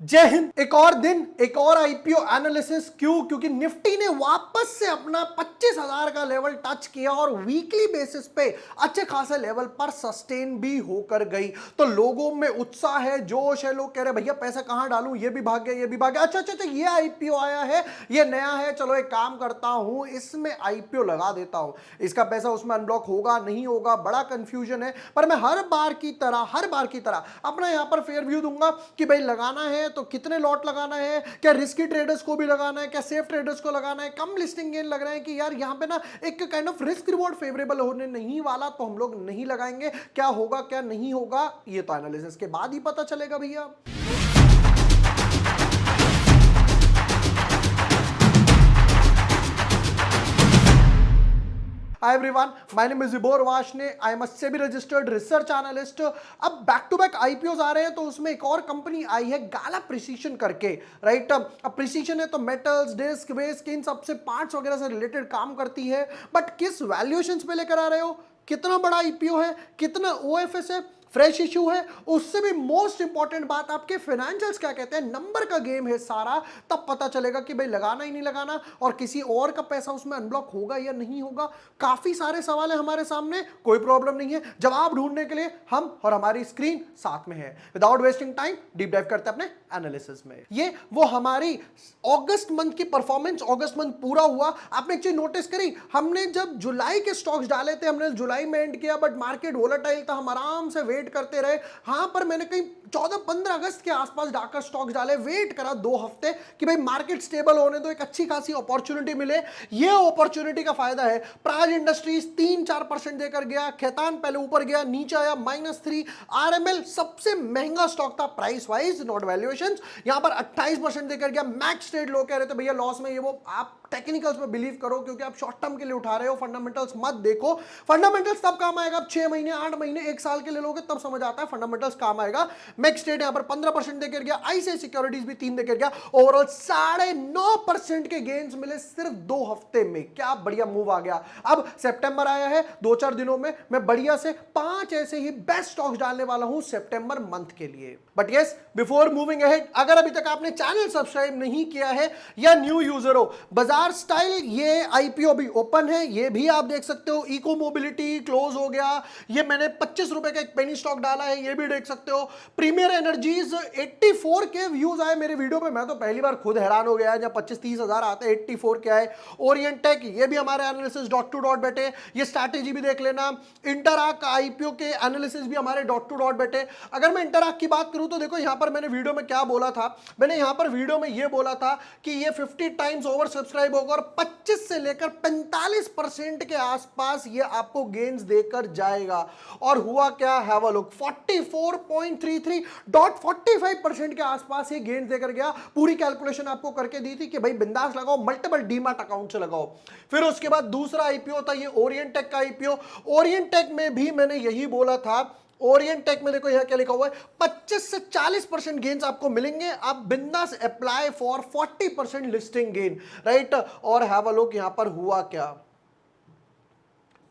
जय हिंद। एक और दिन, एक और आईपीओ एनालिसिस। क्यों? क्योंकि निफ्टी ने वापस से अपना 25,000 का लेवल टच किया और वीकली बेसिस पे अच्छे खासे लेवल पर सस्टेन भी होकर गई। तो लोगों में उत्साह है, जोश है, लोग कह रहे भैया पैसा कहां डालूं, ये भी भाग गया, ये भी भाग गया। अच्छा अच्छा अच्छा, ये आईपीओ आया है, ये नया है, चलो एक काम करता हूं, इसमें आईपीओ लगा देता हूं। इसका पैसा उसमें अनब्लॉक होगा नहीं होगा, बड़ा कंफ्यूजन है। पर मैं हर बार की तरह अपना यहां पर फेयर व्यू दूंगा कि भाई लगाना है तो कितने लॉट लगाना है, क्या रिस्की ट्रेडर्स को भी लगाना है, क्या सेफ ट्रेडर्स को लगाना है, कम लिस्टिंग गेन लग रहा है कि यार यहां पे ना एक kind of risk reward favourable होने नहीं वाला, तो हम लोग नहीं लगाएंगे। क्या होगा क्या नहीं होगा, ये तो एनालिसिस के बाद ही पता चलेगा भैया। Hi everyone, my name is Vibhor Vashne. I am a SEBI registered research analyst. अब बैक टू बैक आईपीओज आ रहे हैं, तो उसमें एक और कंपनी आई है गाला प्रिसीशन करके, राइट। अब प्रिसीशन है तो मेटल्स, डिस्क, वेस्ट, इन सबसे पार्ट्स वगैरह से रिलेटेड काम करती है। बट किस वैल्यूएशंस पे लेकर आ रहे हो, कितना बड़ा आईपीओ है, कितना ओएफएस है, फ्रेश इशू है, उससे भी मोस्ट इंपॉर्टेंट बात आपके फाइनेंशियल्स क्या कहते हैं, नंबर का गेम है सारा। तब पता चलेगा कि भाई लगाना ही नहीं लगाना, और किसी और का पैसा उसमें अनब्लॉक होगा या नहीं होगा। काफी सारे सवाल है हमारे सामने, कोई प्रॉब्लम नहीं है, जवाब ढूंढने के लिए हम और हमारी स्क्रीन साथ में है। Without wasting time deep dive करते हैं अपने एनालिसिस में। ये वो हमारी अगस्त मंथ की परफॉर्मेंस, अगस्त मंथ पूरा हुआ। आपने एक चीज नोटिस करी, हमने जब जुलाई के स्टॉक्स डाले थे, हमने जुलाई में एंड किया, बट मार्केट वोलेटाइल था, हम आराम से वेट करते रहे। हां, पर मैंने कहीं 14-15 अगस्त के आसपास डाकर स्टॉक्स डाले, वेट करा 2 हफ्ते कि भाई मार्केट स्टेबल होने दो, एक अच्छी खासी अपॉर्चुनिटी मिले। ये अपॉर्चुनिटी का फायदा है। प्राज इंडस्ट्रीज 3-4% देकर गया, खेतान पहले ऊपर गया, नीचे आया -3। आरएमएल सबसे महंगा स्टॉक था प्राइस वाइज, नॉट वैल्यूएशन, यहां पर 28% देकर गया। मैक्स ट्रेड लोग कह रहे थे भैया लॉस में, ये वो। आप टेक्निकल्स में बिलीव करो, क्योंकि आप शॉर्ट टर्म के लिए उठा रहे हो, फंडामेंटल्स मत देखो। फंडामेंटल्स तब काम आएगा, आप 6 महीने, 8 महीने, 1 साल के लिए लोगे, तब समझ आता है फंडामेंटल्स काम आएगा। मैक्स ट्रेड यहां पर 15% देकर गया, आईसीआई सिक्योरिटीज भी 3 देकर गया। ओवरऑल 9.5% के गेन्स मिले सिर्फ 2 हफ्ते में। क्या बढ़िया मूव आ गया। अब सितंबर आया है, 2-4 दिनों में मैं बढ़िया से 5 ऐसे ही बेस्ट स्टॉक्स डालने वाला हूं सितंबर मंथ के लिए। But yes, before moving ahead, अगर अभी तक आपने चैनल सब्सक्राइब नहीं किया है या न्यू यूजर हो, बाजार स्टाइल ये आईपीओ भी ओपन है, ये भी आप देख सकते हो। इको मोबिलिटी क्लोज हो गया, ये मैंने 25 रुपए का एक पेनी स्टॉक डाला है, ये भी देख सकते हो। प्रीमियर एनर्जीज 84 के व्यूज आए मेरे वीडियो पे, मैं तो पहली बार खुद हैरान हो गया, जब 25-30 हजार आते हैं, 84 क्या है। ओरिएंट टेक, ये भी हमारे एनालिसिस डॉट टू डॉट बैठे, ये स्ट्रैटेजी भी देख लेना। इंटरआर्क आईपीओ के एनालिसिस भी हमारे डॉट टू डॉट बैठे। अगर मैं इंटरआर्क की बात करूं तो देखो यहां पर मैंने वीडियो में क्या बोला था, मैंने यहां पर वीडियो में ये बोला था कि ये 50 टाइम्स ओवर सब्सक्राइब होगा और 25 से लेकर 45% के आसपास ये आपको गेन्स देकर जाएगा। और हुआ क्या, हैव अ लुक, 44.33 .45% के आसपास ये गेन्स देकर गया। पूरी कैलकुलेशन आपको करके दी थी कि भाई बिंदास लगाओ, मल्टीपल डीमैट अकाउंट से लगाओ। फिर उसके बाद दूसरा आईपीओ था ये ओरिएंट टेक का आईपीओ। ओरिएंट टेक में भी मैंने यही बोला था। ओरिएंट टेक में देखो यहां क्या लिखा हुआ है, 25 से 40% गेन्स आपको मिलेंगे, आप बिंदास apply for 40% listing gain, right. और हैव अ लुक यहां पर हुआ क्या,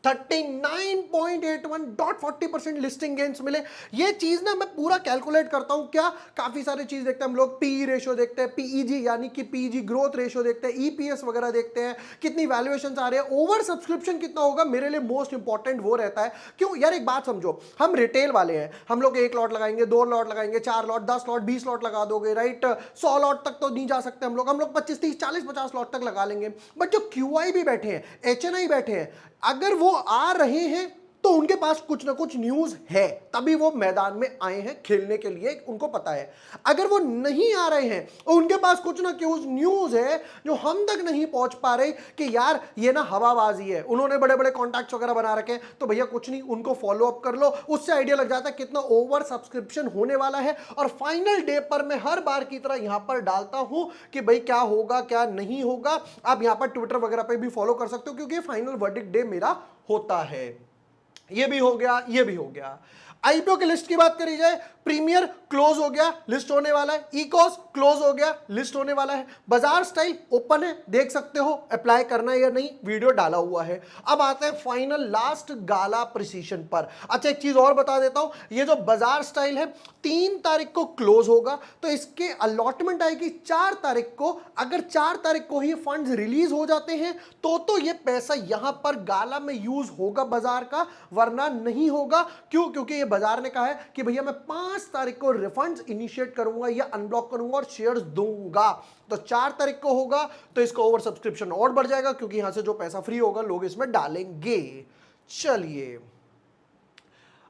39.81 .40% लिस्टिंग गेन्स मिले। ये चीज ना मैं पूरा कैलकुलेट करता हूं, क्या काफी सारी चीज देखते हैं हम लोग, पीई रेशियो देखते हैं, पीईजी यानी कि पीजी ग्रोथ रेशियो देखते हैं, ईपीएस वगैरह देखते हैं, कितनी वैल्यूएशंस आ रही है, ओवर सब्सक्रिप्शन कितना होगा। मेरे लिए मोस्ट इंपॉर्टेंट वो रहता है। क्यों यार, एक बात समझो, हम रिटेल वाले हैं, हम लोग 1 लॉट लगाएंगे, 2 लॉट लगाएंगे, 4 लॉट, 10 लॉट, 20 लॉट लगा दोगे, राइट। 100 लॉट तक तो नहीं जा सकते हम लोग 25, 30, 40, 50 लॉट तक लगा लेंगे। बट जो क्यूआई भी बैठे हैं, एचएनआई बैठे हैं, अगर वो आ रहे हैं तो उनके पास कुछ ना कुछ न्यूज है, तभी वो मैदान में आए हैं खेलने के लिए, उनको पता है। अगर वो नहीं आ रहे हैं और उनके पास कुछ ना कुछ न्यूज है जो हम तक नहीं पहुंच पा रहे कि यार ये ना हवाबाजी है, उन्होंने बड़े बड़े कॉन्टैक्ट्स वगैरह बना रखे हैं, तो भैया कुछ नहीं, उनको फॉलो अप कर लो, उससे आइडिया लग जाता है कितना ओवर सब्सक्रिप्शन होने वाला है। और फाइनल डे पर मैं हर बार की तरह यहां पर डालता हूं कि भाई क्या होगा क्या नहीं होगा। आप यहां पर ट्विटर वगैरह पे भी फॉलो कर सकते हो, क्योंकि फाइनल वर्डिक्ट डे मेरा होता है। ये भी हो गया, ये भी हो गया। आईपीओ की लिस्ट की बात करी जाए, प्रीमियर क्लोज हो गया, लिस्ट होने वाला है। इकोस क्लोज हो गया, लिस्ट होने वाला है। बाजार स्टाइल ओपन है, देख सकते हो अप्लाई करना है या नहीं, वीडियो डाला हुआ है। अब आते हैं फाइनल लास्ट गाला प्रिसीशन पर। अच्छा एक चीज और बता देता हूं, ये जो बाजार स्टाइल है 3 तारीख को क्लोज होगा, तो इसके अलॉटमेंट आएगी 4 तारीख को। अगर 4 तारीख को ही फंड्स रिलीज हो जाते हैं तो ये पैसा यहां पर गाला में यूज होगा बाजार का, वरना नहीं होगा। क्यों? क्योंकि ये बाजार ने कहा है कि भैया मैं 5 तारीख को रिफंड्स इनिशिएट करूंगा या अनब्लॉक करूंगा और शेयर्स दूंगा। तो 4 तारीख को होगा तो इसका ओवर सब्सक्रिप्शन और बढ़ जाएगा, क्योंकि यहां से जो पैसा फ्री होगा लोग इसमें डालेंगे। चलिए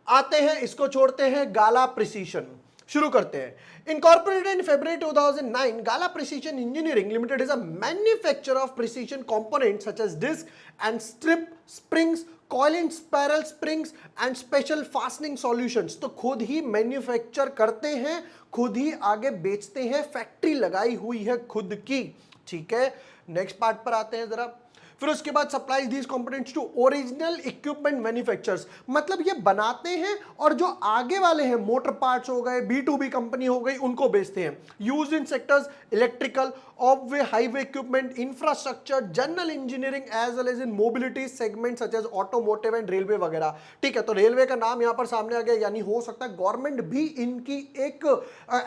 आते हैं, इसको छोड़ते हैं, गाला प्रिसीशन शुरू करते हैं। Incorporated in February 2009, Gala Precision Engineering Limited is a manufacturer of precision components such as disc and strip springs, coil and spiral springs and special fastening solutions। तो खुद ही मैन्युफैक्चर करते हैं, खुद ही आगे बेचते हैं, फैक्ट्री लगाई हुई है खुद की। ठीक है, नेक्स्ट पार्ट पर आते हैं जरा। फिर उसके बाद supplies these components to original equipment manufacturers, मतलब ये बनाते हैं और जो आगे वाले हैं मोटर पार्ट्स हो गए, B2B कंपनी हो गई, उनको बेचते हैं। Used in sectors electrical, off way, highway equipment, infrastructure, general engineering as well as in mobility segment such as automotive and railway वगैरह। ठीक है, तो रेलवे का नाम यहां पर सामने आ गया, यानी हो सकता है गवर्नमेंट भी इनकी एक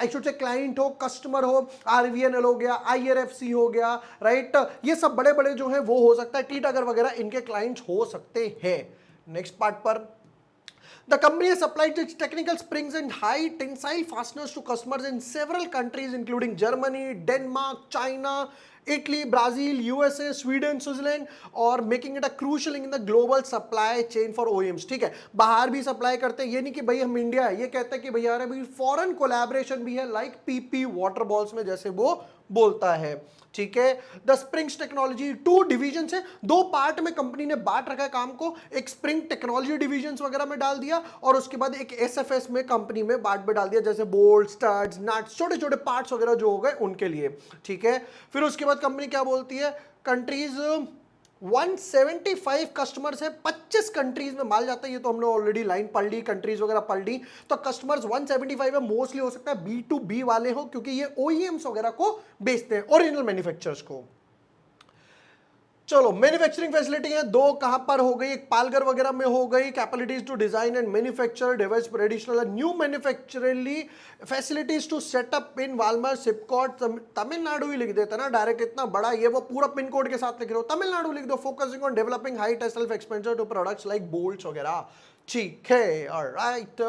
एक्चुअली क्लाइंट हो, कस्टमर हो। RVNL हो गया, IRFC हो गया, राइट, ये सब बड़े बड़े जो है वो हो सकता है, टीटागढ़ वगैरह इनके क्लाइंट्स हो सकते हैं। नेक्स्ट पार्ट पर, the company has supplied its technical springs and high tensile fasteners to customers in several countries including Germany, Denmark, China, Italy, Brazil, USA, Sweden, Switzerland और making it a crucial link in the global supply chain for OEMs। ठीक है, बाहर भी supply करते हैं, ये नहीं कि भाई हम इंडिया है, ये कहते हैं कि भैया अरे भाई फॉरेन कोलैबोरेशन भी है, लाइक PP वाटर बॉल्स में जैसे वो बोलता है। ठीक है, द स्प्रिंग्स टेक्नोलॉजी 2 डिवीजन है, 2 पार्ट में कंपनी ने बांट रखा है काम को। एक स्प्रिंग टेक्नोलॉजी डिवीजन वगैरह में डाल दिया और उसके बाद एक SFS में कंपनी में बांट में डाल दिया, जैसे बोल्ट, स्टड्स, नट्स, छोटे छोटे पार्ट्स वगैरह जो हो गए उनके लिए। ठीक है, फिर उसके बाद कंपनी क्या बोलती है, कंट्रीज 175 कस्टमर्स है, 25 कंट्रीज में माल जाता है। ये तो हमने ऑलरेडी लाइन पढ़ ली, कंट्रीज वगैरह पढ़ ली। तो कस्टमर्स 175 है, मोस्टली हो सकता है B2B वाले हो, क्योंकि ये OEMs वगैरह को बेचते हैं, ओरिजिनल मैन्युफैक्चरर्स को। चलो, मैन्युफैक्चरिंग फैसिलिटी है 2, कहां पर हो गई, एक पालघर वगैरह में हो गई। Capabilities to design and manufacture develop additional new manufacturing facilities to set up in वालमार सिपकॉट, तमिलनाडु ही लिख देता ना डायरेक्ट, इतना बड़ा ये वो पूरा पिन कोड के साथ लिख रहे हो, तमिलनाडु लिख दो। Focusing on developing high textile expenditure to products like bolts वगैरह। ठीक है, ऑलराइट।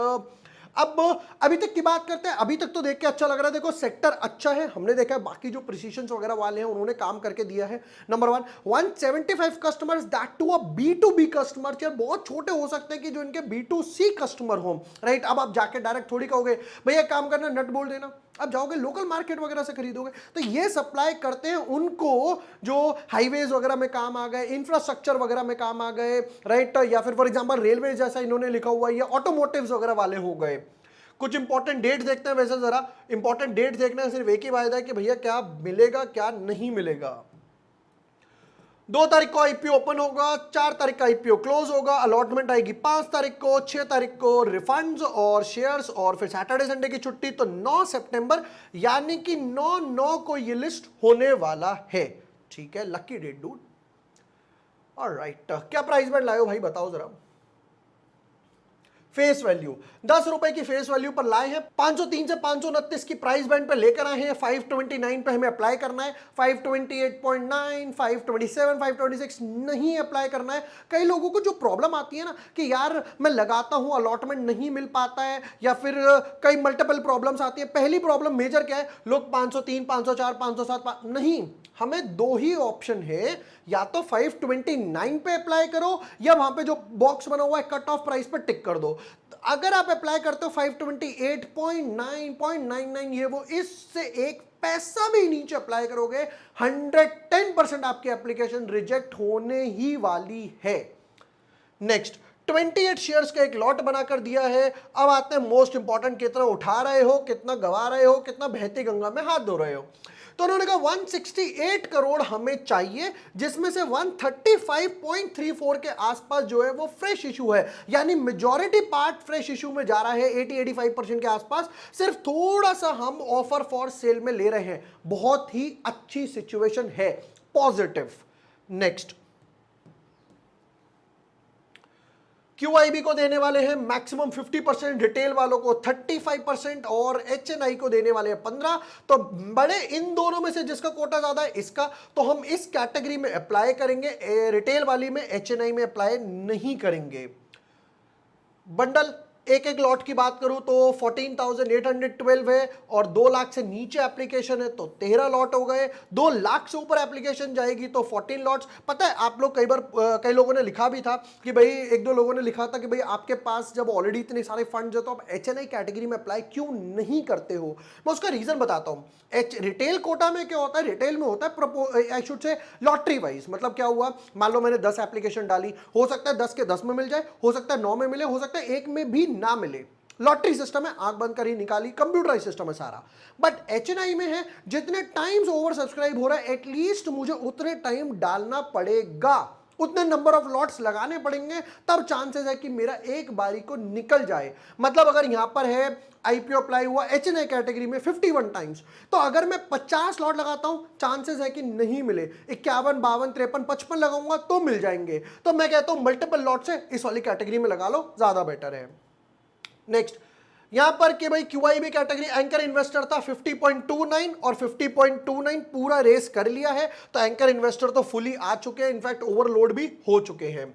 अब अभी तक की बात करते हैं। अभी तक तो देख के अच्छा लग रहा है, देखो सेक्टर अच्छा है, हमने देखा है बाकी जो प्रिसीशंस वगैरह वाले हैं उन्होंने काम करके दिया है। Number 1, 175 customers, that to a B2B customer. यार बहुत छोटे हो सकते हैं कि जो इनके B2C कस्टमर हो, राइट। अब आप जाके डायरेक्ट थोड़ी कहोगे भैया काम करना, नट बोल्ट देना, अब जाओगे लोकल मार्केट वगैरह से खरीदोगे। तो ये सप्लाई करते हैं उनको जो हाईवेज वगैरह में काम आ गए, इंफ्रास्ट्रक्चर वगैरह में काम आ गए, राइट, या फिर फॉर एग्जांपल रेलवे जैसा इन्होंने लिखा हुआ है, या ऑटोमोटिव्स वगैरह वाले हो गए। कुछ इंपॉर्टेंट डेट देखते हैं। वैसे जरा इंपॉर्टेंट डेट देखना है, सिर्फ एक ही वायदा है कि भैया क्या मिलेगा क्या नहीं मिलेगा। 2 तारीख को IPO ओपन होगा, 4 तारीख का IPO क्लोज होगा, अलॉटमेंट आएगी 5 तारीख को, 6 तारीख को रिफंड्स और शेयर्स, और फिर सैटरडे संडे की छुट्टी, तो 9 सितंबर यानी कि 9/9 को ये लिस्ट होने वाला है। ठीक है, लकी डेट डूड। ऑलराइट, क्या प्राइस बैंड लाए हो भाई बताओ जरा। फेस वैल्यू 10 रुपए की फेस वैल्यू पर लाए हैं, 503 से 529 की प्राइस बैंड पे लेकर आए हैं। 529 पे हमें अप्लाई करना है, 528.9, 527, 526 नहीं अप्लाई करना है। कई लोगों को जो प्रॉब्लम आती है ना कि यार मैं लगाता हूं अलॉटमेंट नहीं मिल पाता है, या फिर कई मल्टीपल प्रॉब्लम्स आती है। पहली प्रॉब्लम मेजर क्या है, लोग 503, 504, 507 नहीं, हमें 2 ही ऑप्शन है, या तो 529 पे अप्लाई करो या वहां पे जो बॉक्स बना हुआ है कट ऑफ प्राइस पर टिक कर दो। अगर आप अप्लाई करते हो 528.9.99 ये वो, इससे एक पैसा भी नीचे अप्लाई करोगे 110% आपकी एप्लीकेशन रिजेक्ट होने ही वाली है। नेक्स्ट, 28 शेयर्स का एक लॉट बनाकर दिया है। अब आते हैं मोस्ट इंपॉर्टेंट, कितना उठा रहे हो, कितना गवा रहे हो, कितना बहती गंगा में हाथ धो रहे हो। तो उन्होंने कहा 168 करोड़ हमें चाहिए, जिसमें से 135.34 के आसपास जो है वो फ्रेश इशू है, यानी मेजॉरिटी पार्ट फ्रेश इशू में जा रहा है, 80-85% के आसपास। सिर्फ थोड़ा सा हम ऑफर फॉर सेल में ले रहे हैं। बहुत ही अच्छी सिचुएशन है, पॉजिटिव। नेक्स्ट, QIB को देने वाले हैं मैक्सिमम 50%, रिटेल वालों को 35% और HNI को देने वाले हैं 15%। तो बड़े इन दोनों में से जिसका कोटा ज्यादा है इसका, तो हम इस कैटेगरी में अप्लाई करेंगे, रिटेल वाली में, HNI में अप्लाई नहीं करेंगे। बंडल एक एक लॉट की बात करूं तो 14,812 है और 2 लाख से नीचे एप्लीकेशन है तो 13 लॉट हो गए। 2 लाख से ऊपर एप्लीकेशन जाएगी तो 14 लॉट्स। पता है आप लोग कई बार कई लोगों ने लिखा भी था कि भाई, एक दो लोगों ने लिखा था कि भाई आपके पास जब ऑलरेडी इतने सारे फंड्स है तो आप HNI कैटेगरी में अप्लाई क्यों नहीं करते हो। मैं उसका रीजन बताता हूं। रिटेल कोटा में क्या होता है, रिटेल में होता है I should say lottery wise. मतलब क्या हुआ, मान लो मैंने 10 एप्लीकेशन डाली, हो सकता है 10 के 10 में मिल जाए, हो सकता है 9 में मिले, हो सकता है 1 में भी ना मिले। लॉटरी सिस्टम है, आंख बंद करी निकाली, कंप्यूटराइज सिस्टम है सारा। बट HNI में है, जितने टाइम्स ओवर सब्सक्राइब हो रहा है एटलीस्ट मुझे उतने टाइम डालना पड़ेगा, उतने नंबर ऑफ लॉट्स लगाने पड़ेंगे, तब चांसेस है कि मेरा एक बारी को निकल जाए। मतलब अगर यहां पर है IPO अप्लाई हुआ HNI कैटेगरी में 51 टाइम्स, तो अगर मैं 50 लॉट लगाता हूं चांसेस है कि नहीं मिले। 51, 52, 53, 55 लगाऊंगा तो मिल जाएंगे। तो मैं कहता हूं मल्टीपल लॉट से इस वाली कैटेगरी में लगा लो, ज्यादा बेटर है। नेक्स्ट, यहां पर कि भाई QIB कैटेगरी एंकर इन्वेस्टर था 50.29 और 50.29 पूरा रेस कर लिया है, तो एंकर इन्वेस्टर तो फुली आ चुके हैं, इनफैक्ट ओवरलोड भी हो चुके हैं।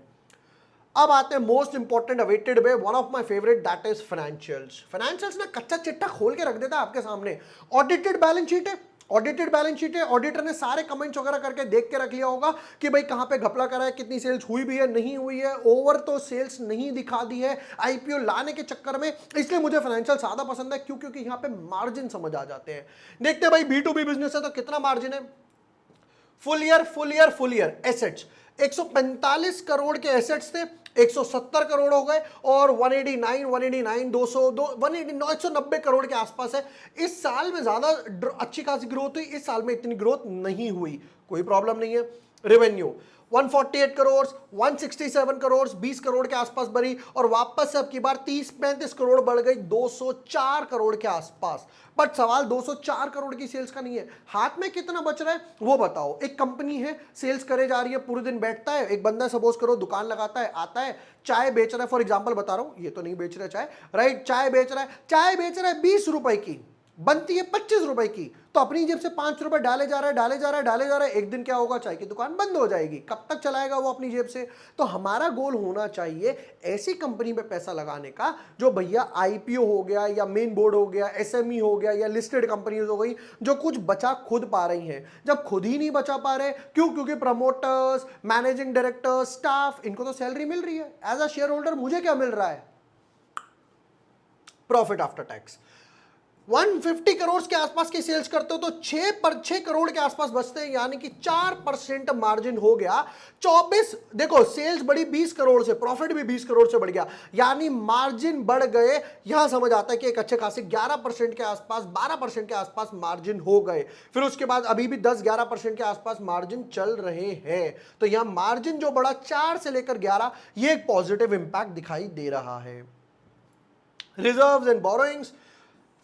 अब आते हैं most important awaited way, one of my favourite, that is financials. Financials ना कच्चा चिट्ठा खोल के रख देता है आपके सामने। ऑडिटेड बैलेंस शीट है, ऑडिटेड बैलेंस शीट है, ऑडिटर ने सारे कमेंट्स वगैरह करके देख के रख लिया होगा कि भाई कहां पे घपला करा है, कितनी सेल्स हुई भी है, नहीं हुई है, ओवर तो सेल्स नहीं दिखा दी है IPO लाने के चक्कर में। इसलिए मुझे फाइनेंशियल ज्यादा पसंद है, क्योंकि यहां पे मार्जिन समझ आ जाते हैं। देखते हैं भाई B2B बिजनेस है तो कितना मार्जिन है। फुल ईयर एसेट्स 145 करोड़ के एसेट्स थे, 170 करोड़ हो गए और 189, 200, 189, 190 करोड़ के आसपास है। इस साल में ज्यादा अच्छी खासी ग्रोथ हुई, इस साल में इतनी ग्रोथ नहीं हुई, कोई प्रॉब्लम नहीं है। रेवेन्यू 148 करोड़, 167 करोड़, 20 करोड़ के आसपास बढ़ी और वापस से अब की बार 30-35 करोड़ बढ़ गई 204 करोड़ के आसपास। बट सवाल 204 करोड़ की सेल्स का नहीं है, हाथ में कितना बच रहा है वो बताओ। एक कंपनी है, सेल्स करे जा रही है, पूरे दिन बैठता है, एक बंदा सपोज करो दुकान लगाता है, आता है, चाय बेच रहा है, फॉर एग्जांपल बता रहा हूं, ये तो नहीं बेच रहा है चाय, राइट, चाय बेच रहा है 20 रुपए की, बनती है 25 रुपए की, तो अपनी जेब से 5 रुपए डाले जा रहा है, एक दिन क्या होगा, चाय की दुकान बंद हो जाएगी। कब तक चलाएगा वो अपनी जेब से। तो हमारा गोल होना चाहिए ऐसी कंपनी पे पैसा लगाने का जो भैया IPO हो गया या मेन बोर्ड हो गया, SME हो गया या लिस्टेड कंपनीज हो गई, जो कुछ बचा खुद पा रही हैं। जब खुद ही नहीं बचा पा रहे, क्यों? क्योंकि प्रमोटर्स, मैनेजिंग डायरेक्टर्स, स्टाफ, इनको तो सैलरी मिल रही है। एज अ शेयर होल्डर मुझे क्या मिल रहा है? Profit after tax. 150 करोड़ के आसपास की सेल्स करते हो तो 6 करोड़ के आसपास बचते हैं, यानी कि 4% मार्जिन हो गया। 24, देखो सेल्स बढ़ी 20 करोड़ से, प्रॉफिट भी 20 करोड़ से बढ़ गया, यानी मार्जिन बढ़ गए। यहां समझ आता है कि एक अच्छे खासे 11% के आसपास, 12% के आसपास मार्जिन हो गए। फिर उसके बाद अभी भी 10-11% के आसपास मार्जिन चल रहे हैं। तो यहां मार्जिन जो बढ़ा 4 से लेकर 11, ये एक पॉजिटिव इंपैक्ट दिखाई दे रहा है। रिजर्व्स एंड बोरोइंग्स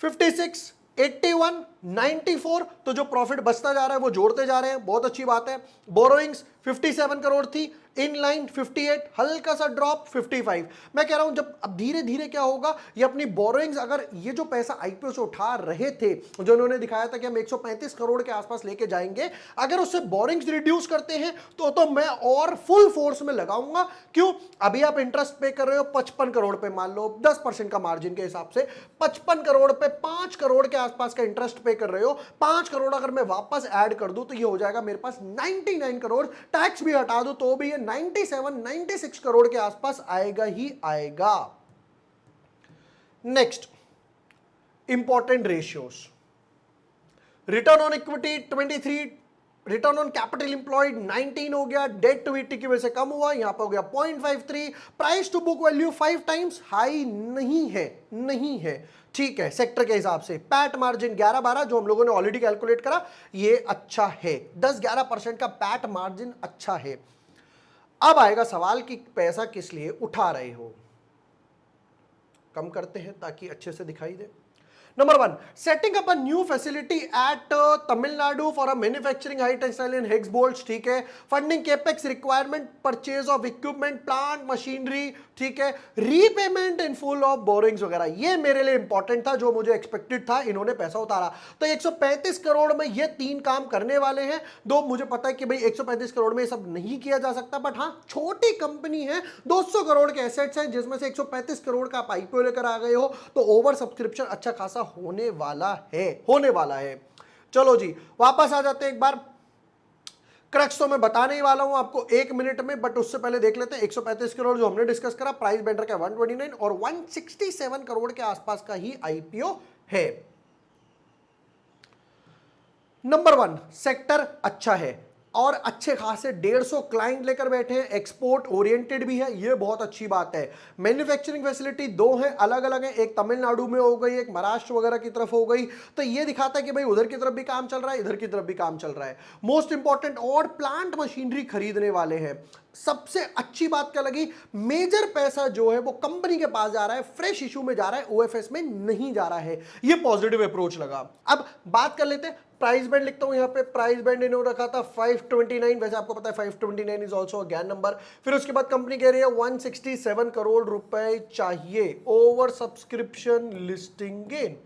56, 81, 94, तो जो प्रॉफिट बचता जा रहा है वो जोड़ते जा रहे हैं, बहुत अच्छी बात है। बोरोइंग्स 57 करोड़ थी, इन लाइन 58, हल्का सा ड्रॉप 55। मैं कह रहा हूं जब अब धीरे धीरे क्या होगा, ये अपनी बोरोइंग्स, अगर ये जो पैसा IPO से उठा रहे थे, जो उन्होंने दिखाया था कि हम 135 करोड़ के आसपास लेके जाएंगे, अगर उससे बोरोइंग्स रिड्यूस करते हैं तो मैं और फुल फोर्स में लगाऊंगा। क्यों? अभी आप इंटरेस्ट पे कर रहे हो 55 करोड़ पे, मान लो 10% का मार्जिन के हिसाब से 55 करोड़ पे 5 करोड़ के आसपास का इंटरेस्ट पे कर रहे हो। 5 करोड़ अगर मैं वापस ऐड कर दूं तो ये हो जाएगा मेरे पास 99 करोड़, टैक्स भी हटा दो तो भी ये 96 करोड़ के आसपास आएगा ही आएगा। Next, important ratios, return on equity 23, return on capital employed 19 हो गया, डेट टू इक्विटी की वजह से कम हुआ, यहां पर हो गया 0.53, price to book value 5 times, high नहीं है, नहीं है, ठीक है सेक्टर के हिसाब से। पैट मार्जिन 11-12 जो हम लोगों ने ऑलरेडी कैलकुलेट करा, ये अच्छा है, 10-11% का पैट मार्जिन अच्छा है। अब आएगा सवाल कि पैसा किस लिए उठा रहे हो, कम करते हैं ताकि अच्छे से दिखाई दे। Number 1, setting up a new facility at Tamil Nadu for a manufacturing high tensile and hex bolts, ठीक है। Funding capex requirement, purchase of equipment, plant, machinery, ठीक है। Repayment in full of borings वगैरह, ये मेरे लिए इंपॉर्टेंट था, जो मुझे एक्सपेक्टेड था, इन्होंने पैसा उतारा। तो 135 करोड़ में ये 3 काम करने वाले हैं। दो मुझे पता है कि भाई 135 करोड़ में ये सब नहीं किया जा सकता, बट हाँ छोटी कंपनी है, 200 करोड़ के एसेट्स हैं, जिसमें से 135 करोड़ का आप आईपीओ लेकर आ गए हो, तो ओवर सब्सक्रिप्शन अच्छा खासा होने वाला है, होने वाला है। चलो जी वापस आ जाते हैं एक बार। क्रक्स तो मैं बताने ही वाला हूं आपको 1 मिनट में, बट उससे पहले देख लेते हैं 135 करोड़ जो हमने डिस्कस करा, प्राइस बैंडर का 129 और 167 करोड़ के आसपास का ही आईपीओ है। नंबर 1 सेक्टर अच्छा है और अच्छे खासे 150 क्लाइंट लेकर बैठे हैं, एक्सपोर्ट ओरिएंटेड भी है, ये बहुत अच्छी बात है। मैन्युफैक्चरिंग फैसिलिटी 2 है, अलग अलग है, एक तमिलनाडु में हो गई, एक महाराष्ट्र वगैरह की तरफ हो गई, तो ये दिखाता है कि भाई उधर की तरफ भी काम चल रहा है, इधर की तरफ भी काम चल रहा है। मोस्ट इंपॉर्टेंट, और प्लांट मशीनरी खरीदने वाले हैं। सबसे अच्छी बात क्या लगी, मेजर पैसा जो है वो कंपनी के पास जा रहा है, फ्रेश इशू में जा रहा है, ओएफएस में नहीं जा रहा है, ये पॉजिटिव अप्रोच लगा। अब बात कर लेते हैं प्राइस बैंड, लिखता हूं यहां पे, प्राइस बैंड इन्होंने रखा था 529, वैसे आपको पता है 529 is also a gain number. फिर उसके बाद कंपनी कह रही है 167 करोड़ रुपए चाहिए, over subscription listing gain.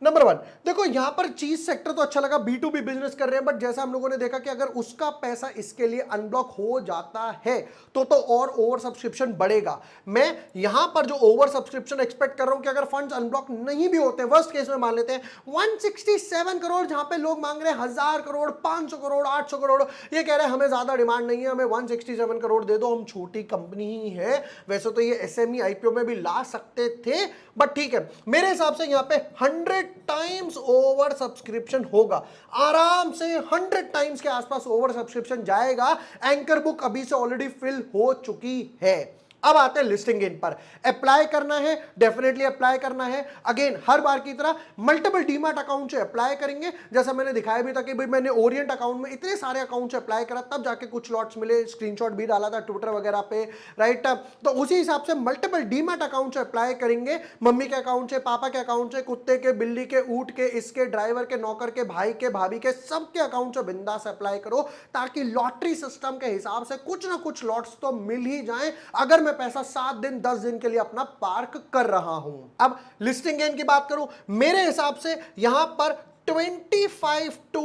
Number 1 देखो यहां पर चीज सेक्टर तो अच्छा लगा, B2B बिजनेस कर रहे हैं, बट जैसा हम लोगों ने देखा कि अगर उसका पैसा इसके लिए अनब्लॉक हो जाता है तो और ओवर सब्सक्रिप्शन बढ़ेगा। मैं यहां पर जो ओवर सब्सक्रिप्शन एक्सपेक्ट कर रहा हूं कि अगर फंड्स अनब्लॉक नहीं भी होते, वर्स्ट केस में मान लेते हैं 167 करोड़, जहां पे लोग मांग रहे हैं 1000 करोड़, 500 करोड़, 800 करोड़, ये कह रहे हैं हमें ज्यादा डिमांड नहीं है, हमें 167 करोड़ दे दो, हम छोटी कंपनी ही है। वैसे तो ये एसएमई आईपीओ में भी ला सकते थे, बट ठीक है, मेरे हिसाब से यहां पे 100 टाइम्स ओवर सब्सक्रिप्शन होगा, आराम से 100 टाइम्स के आसपास ओवर सब्सक्रिप्शन जाएगा। एंकर बुक अभी से ऑलरेडी फिल हो चुकी है। अब आते हैं लिस्टिंग गेन पर। अप्लाई करना है, डेफिनेटली अप्लाई करना है। अगेन हर बार की तरह मल्टीपल डीमैट अकाउंट से अप्लाई करेंगे, जैसा मैंने दिखाया भी था कि भाई मैंने ओरिएंट अकाउंट में इतने सारे अकाउंट से अप्लाई करा, तब जाके कुछ लॉट्स मिले, स्क्रीनशॉट भी डाला था ट्विटर वगैरह पे, राइट। तो उसी हिसाब से मल्टीपल डीमैट अकाउंट से अप्लाई करेंगे, मम्मी के अकाउंट से, पापा के अकाउंट से, कुत्ते के, बिल्ली के, ऊंट के, इसके, ड्राइवर के, नौकर के, भाई के, भाभी के, सबके अकाउंट से बिंदास अप्लाई करो, ताकि लॉटरी सिस्टम के हिसाब से कुछ ना कुछ लॉट्स तो मिल ही जाए, अगर मैं पैसा 7 दिन 10 दिन के लिए अपना पार्क कर रहा हूं। अब लिस्टिंग गेन की बात करूं, मेरे हिसाब से यहां पर 25 to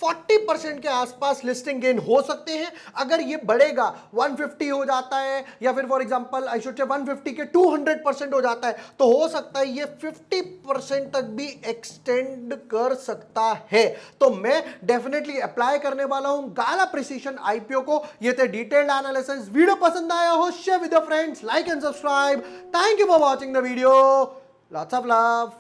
40% के आसपास लिस्टिंग गेन हो सकते हैं। अगर ये बढ़ेगा, 150 हो जाता है, या फिर for example I should say 150 के 200% हो जाता है, तो हो सकता है ये 50% तक भी एक्सटेंड कर सकता है। तो मैं डेफिनेटली अप्लाई करने वाला हूं गाला प्रिसीजन आईपीओ को। ये थे डिटेल्ड एनालिसिस। वीडियो पसंद आया हो, share with your friends, like and subscribe. Thank you for watching the video, lots of love.